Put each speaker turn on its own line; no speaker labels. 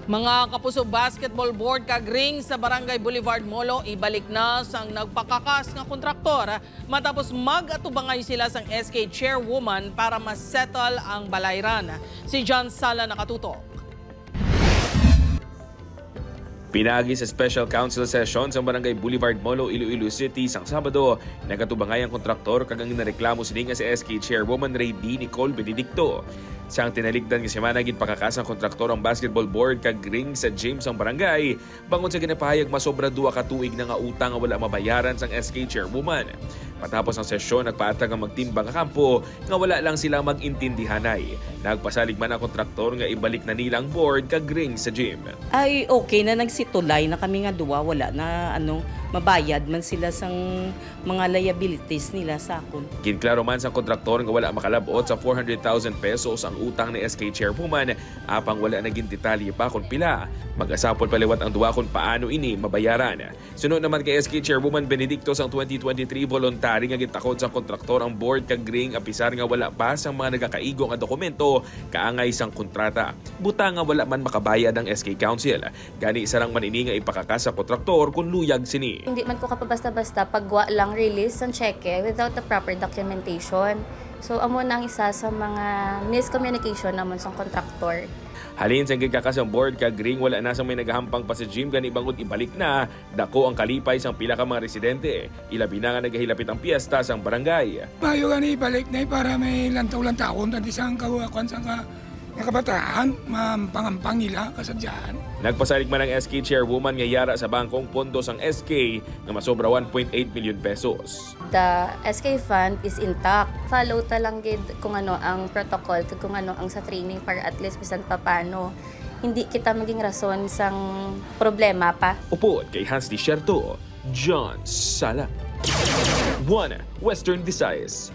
Mga kapuso basketball board kagring sa Barangay Boulevard Molo ibalik na sang nagpakakas nga kontraktor matapos mag-atubangay sila sang SK chairwoman para ma-settle ang balayran. Si John Sala nakatutok.
Pinagi sa Special Council Session sa Barangay Boulevard Molo, Iloilo City sang Sabado, nagatubangay ang kontraktor kagang nareklamo sini nga si SK Chairwoman Ray D. Nicole Benedicto. Sang tinaligdan nga semana gid pakakas ang kontraktor ang basketball board kag ring sa James ang barangay bangon sa ginapahayag masobra 2 ka tuig na nga utang nga wala mabayaran sang SK Chairwoman. Matapos ang sesyon, nagpaatag ang magtimbang ka kampo nga wala lang sila mag-intindihanay. Nagpasalig man ang kontraktor nga ibalik na nilang board kag ring sa gym.
Ay okay na nagsitulay na kami nga duwa, wala na mabayad man sila sang mga liabilities nila sa akon.
Ginklaro man sa kontraktor nga wala makalabot sa 400,000 pesos ang utang ni SK Chairwoman apang wala naging detalye pa kung pila. Mag-asapol paliwat ang duwa kung paano ini mabayaran. Sunod naman kay SK Chairwoman Benedicto sang 2023 voluntary nga gitakod sa kontraktor ang board kag ring apisar nga wala pa sang mga nagakaigo nga dokumento kaangay sang kontrata. Buta nga wala man makabayad ang SK Council. Gani sarang manini nga ipakakas sa kontraktor kung luyag sini.
Hindi man ko kapabasta-basta pagwa lang release ang cheque without the proper documentation. So amo na ang isa sa mga miscommunication namon sa kontraktor.
Halin sa gikakas ang board kag ring wala na sa may nagahampang pa sa gym gani bangod ibalik na dako ang kalipay sang pila ka mga residente. Ilabi na nga nagahilapit ang piyesta sang barangay.
Mayo gani ibalik na para may lantaw-lantawon tadi sang kawakuan sang kabataan, mapangampang nila kasadyaan.
Nagpasalig man ang SK Chairwoman nga yara sa bangkong pondo sang SK nga masobra 1.8 million pesos.
The SK fund is intact. Follow ta lang gid kung ano ang protocol, kung ano ang sa training para at least bisan pa paano hindi kita maging rason sang problema pa.
Upod kay Hans Desierto, John Sala. 1 Western Visayas.